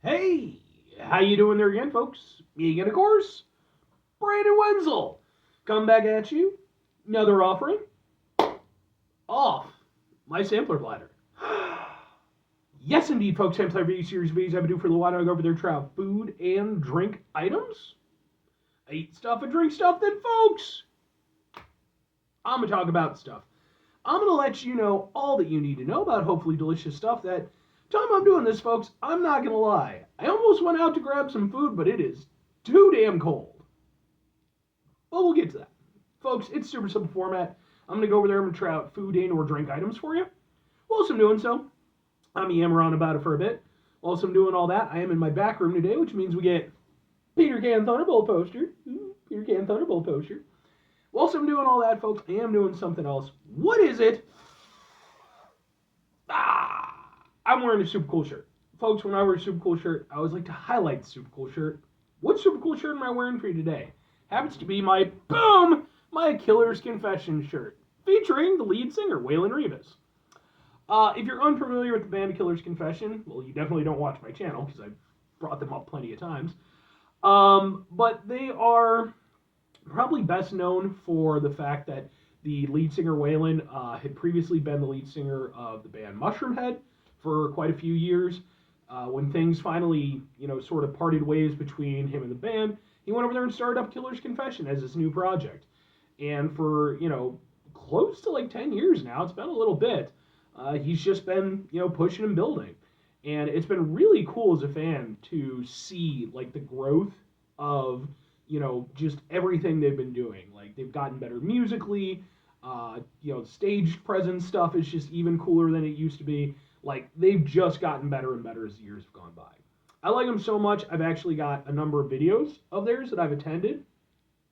Hey, how you doing there again, folks? Me again, of course, Brandon Wenzel. Come back at you. Another offering. Off my sampler platter. Yes, indeed, folks. Sampler V Series V's. I've been doing for a little while. I go over there to try out food and drink items. I eat stuff and drink stuff. Then, folks, I'm gonna talk about stuff. I'm gonna let you know all that you need to know about hopefully delicious stuff. That time I'm doing this, folks, I'm not gonna lie. I almost went out to grab some food, but it is too damn cold. But we'll get to that. Folks, it's super simple format. I'm going to go over there and try out food and or drink items for you. Whilst I'm doing so, I'm yammering about it for a bit. Whilst I'm doing all that, I am in my back room today, which means we get Peter Can Thunderbolt poster. Peter Can Thunderbolt poster. Whilst I'm doing all that, folks, I am doing something else. What is it? I'm wearing a super cool shirt. Folks, when I wear a super cool shirt, I always like to highlight the super cool shirt. What super cool shirt am I wearing for you today? Happens to be my Killer's Confession shirt, featuring the lead singer, Waylon Rivas. If you're unfamiliar with the band Killer's Confession, well, you definitely don't watch my channel, because I've brought them up plenty of times. But they are probably best known for the fact that the lead singer, Waylon, had previously been the lead singer of the band Mushroomhead for quite a few years. When things finally, sort of parted ways between him and the band, he went over there and started up Killer's Confession as his new project. And for, close to like 10 years now, it's been a little bit, he's just been, pushing and building. And it's been really cool as a fan to see, like, the growth of, just everything they've been doing. Like, they've gotten better musically, stage presence stuff is just even cooler than it used to be. Like, they've just gotten better and better as the years have gone by. I like them so much, I've actually got a number of videos of theirs that I've attended,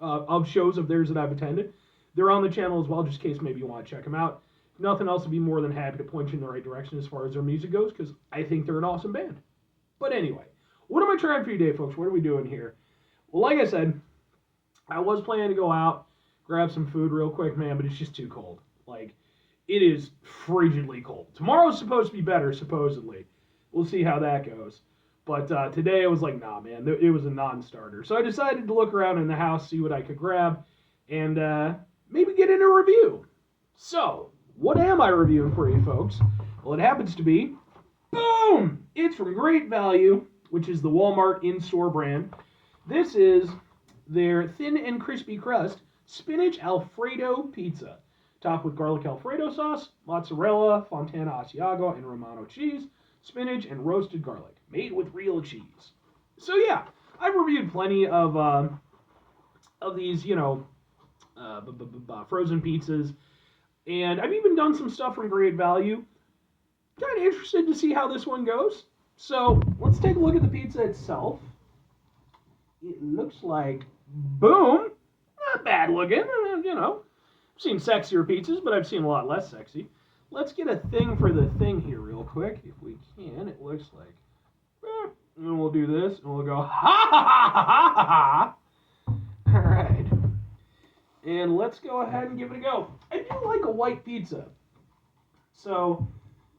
of shows of theirs that I've attended. They're on the channel as well, just in case maybe you want to check them out. If nothing else, I'd be more than happy to point you in the right direction as far as their music goes, because I think they're an awesome band. But anyway, what am I trying for you today, folks? What are we doing here? Well, like I said, I was planning to go out, grab some food real quick, man, but it's just too cold. Like, it is frigidly cold. Tomorrow's supposed to be better, supposedly. We'll see how that goes. But today I was like, nah, man, it was a non-starter. So I decided to look around in the house, see what I could grab, and maybe get in a review. So, what am I reviewing for you, folks? Well, it happens to be, boom! It's from Great Value, which is the Walmart in-store brand. This is their thin and crispy crust Spinach Alfredo pizza, topped with garlic Alfredo sauce, mozzarella, Fontana Asiago, and Romano cheese, spinach, and roasted garlic, made with real cheese. So yeah, I've reviewed plenty of these, frozen pizzas, and I've even done some stuff from Great Value. Kind of interested to see how this one goes. So let's take a look at the pizza itself. It looks like, boom, not bad looking, I've seen sexier pizzas, but I've seen a lot less sexy. Let's get a thing for the thing here real quick, if we can. It looks like, and we'll do this, and we'll go, ha ha ha ha ha ha. All right. And let's go ahead and give it a go. I do like a white pizza. So,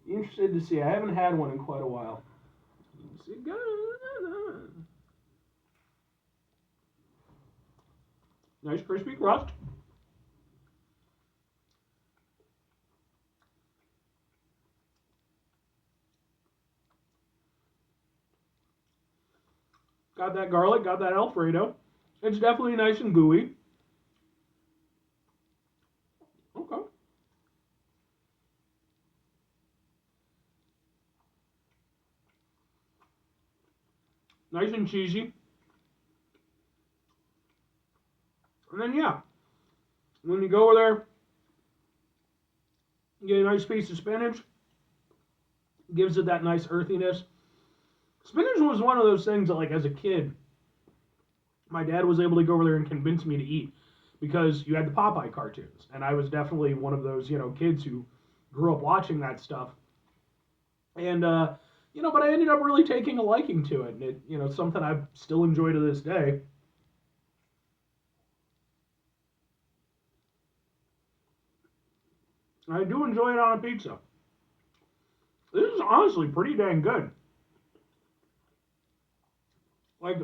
interested to see. I haven't had one in quite a while. Nice crispy crust. Got that garlic, got that Alfredo. It's definitely nice and gooey. Okay. Nice and cheesy. And then, yeah, when you go over there, you get a nice piece of spinach. Gives it that nice earthiness. Spinach was one of those things that, like, as a kid, my dad was able to go over there and convince me to eat because you had the Popeye cartoons. And I was definitely one of those, kids who grew up watching that stuff. And, but I ended up really taking a liking to it. And it, something I still enjoy to this day. I do enjoy it on a pizza. This is honestly pretty dang good. Like,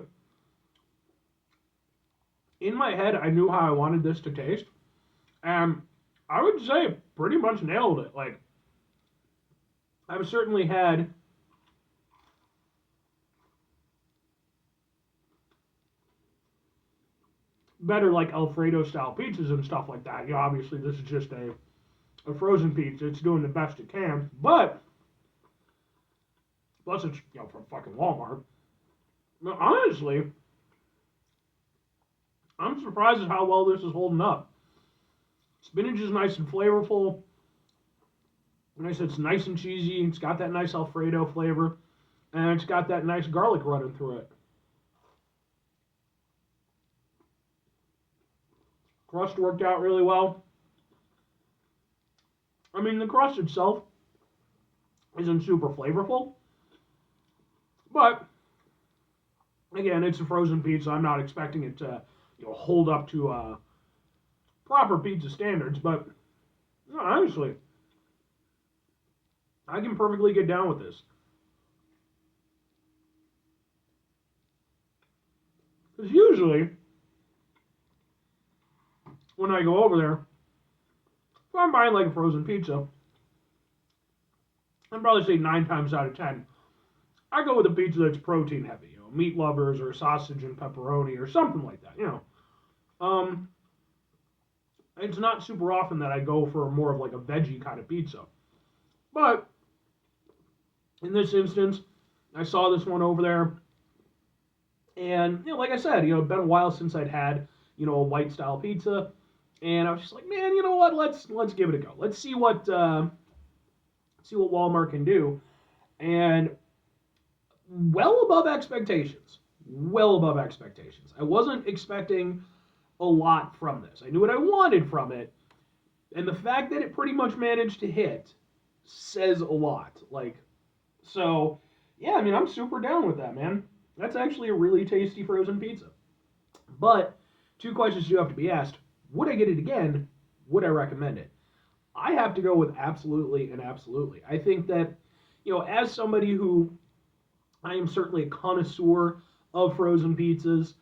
in my head, I knew how I wanted this to taste, and I would say pretty much nailed it. Like, I've certainly had better, like, Alfredo style pizzas and stuff like that. You know, obviously, this is just a frozen pizza. It's doing the best it can, but plus it's, you know, from fucking Walmart. Now, honestly, I'm surprised at how well this is holding up. Spinach is nice and flavorful. Like I said, it's nice and cheesy. It's got that nice Alfredo flavor, and it's got that nice garlic running through it. Crust worked out really well. I mean, the crust itself isn't super flavorful, but again, it's a frozen pizza. I'm not expecting it to, you know, hold up to proper pizza standards, but you know, honestly, I can perfectly get down with this. Because usually, when I go over there, if I'm buying like a frozen pizza, I'd probably say 9 times out of 10, I go with a pizza that's protein heavy, you know, meat lovers or sausage and pepperoni or something like that, you know. Um, it's not super often that I go for more of like a veggie kind of pizza. But in this instance, I saw this one over there, and you know, like I said, you know, it's been a while since I'd had, you know, a white style pizza, and I was just like, man, you know what? Let's give it a go. Let's see what Walmart can do, and well above expectations. Well above expectations. I wasn't expecting a lot from this. I knew what I wanted from it, and the fact that it pretty much managed to hit says a lot. Like, so yeah, I mean, I'm super down with that, man. That's actually a really tasty frozen pizza. But 2 questions do have to be asked. Would I get it again? Would I recommend it? I have to go with absolutely and absolutely. I think that, you know, as somebody who I am certainly a connoisseur of frozen pizzas,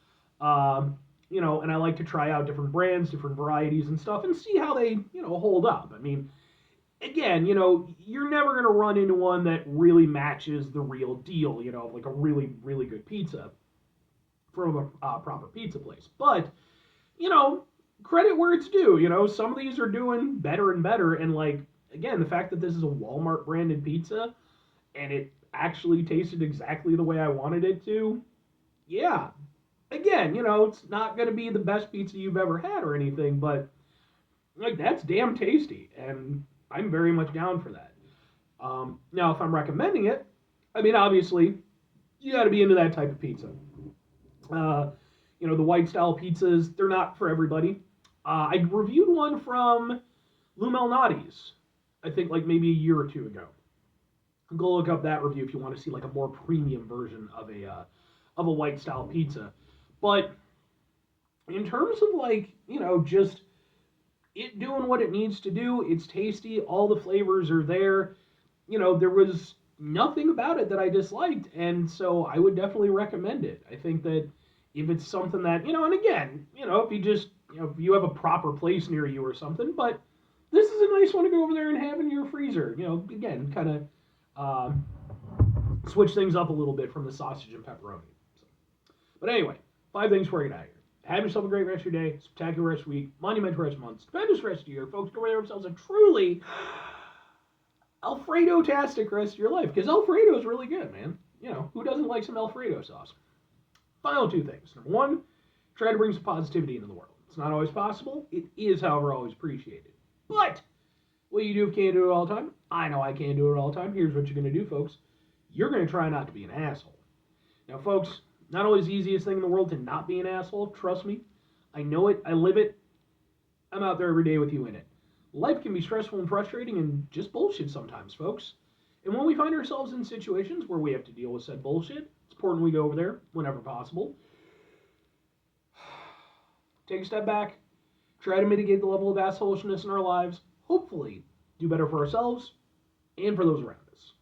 you know, and I like to try out different brands, different varieties and stuff and see how they, you know, hold up. I mean, again, you know, you're never going to run into one that really matches the real deal, you know, like a really, really good pizza from a proper pizza place. But, you know, credit where it's due. You know, some of these are doing better and better. And, like, again, the fact that this is a Walmart branded pizza and it actually tasted exactly the way I wanted it to, yeah. Again, you know, it's not going to be the best pizza you've ever had or anything, but, like, that's damn tasty. And I'm very much down for that. Now, if I'm recommending it, I mean, obviously, you got to be into that type of pizza. You know, the white style pizzas, they're not for everybody. I reviewed one from Lou Malnati's, I think like maybe a year or two ago. Go look up that review if you want to see like a more premium version of a white style pizza. But in terms of like, you know, just it doing what it needs to do, it's tasty, all the flavors are there. You know, there was nothing about it that I disliked, and so I would definitely recommend it. I think that if it's something that, you know, and again, you know, if you just, you know, if you have a proper place near you or something, but this is a nice one to go over there and have in your freezer. You know, again, kind of switch things up a little bit from the sausage and pepperoni. So, but anyway, 5 things before I get out of here. Have yourself a great rest of your day, spectacular rest of the week, monumental rest of the month, stupendous rest of the year. Folks, go have themselves a truly Alfredo-tastic rest of your life, because Alfredo is really good, man. You know, who doesn't like some Alfredo sauce? Final 2 things. Number 1, try to bring some positivity into the world. It's not always possible. It is, however, always appreciated. But what you do if you can't do it all the time? I know I can't do it all the time. Here's what you're going to do, folks. You're going to try not to be an asshole. Now, folks, not always the easiest thing in the world to not be an asshole. Trust me. I know it. I live it. I'm out there every day with you in it. Life can be stressful and frustrating and just bullshit sometimes, folks. And when we find ourselves in situations where we have to deal with said bullshit, it's important we go over there whenever possible. Take a step back. Try to mitigate the level of assholishness in our lives. Hopefully, do better for ourselves and for those around us.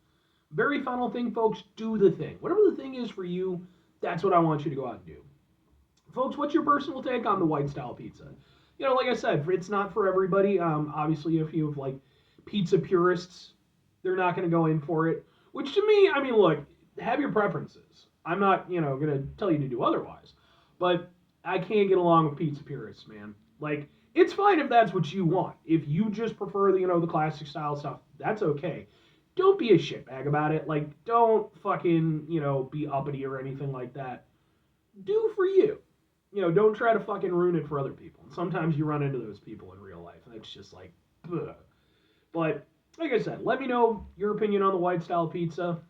Very final thing, folks, do the thing. Whatever the thing is for you, That's what I want you to go out and do. Folks, what's your personal take on the white style pizza? Like I said, it's not for everybody. Obviously, if you have like pizza purists, they're not going to go in for it. Which to me, I mean, look, have your preferences. I'm not, going to tell you to do otherwise. But I can't get along with pizza purists, man. Like, it's fine if that's what you want. If you just prefer the classic style stuff, that's okay. Don't be a shitbag about it. Like, don't fucking, be uppity or anything like that. Do for you. Don't try to fucking ruin it for other people. And sometimes you run into those people in real life, and it's just like, ugh. But, like I said, let me know your opinion on the white style pizza,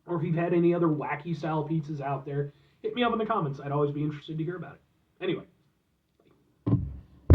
or if you've had any other wacky style pizzas out there. Hit me up in the comments. I'd always be interested to hear about it. Anyway,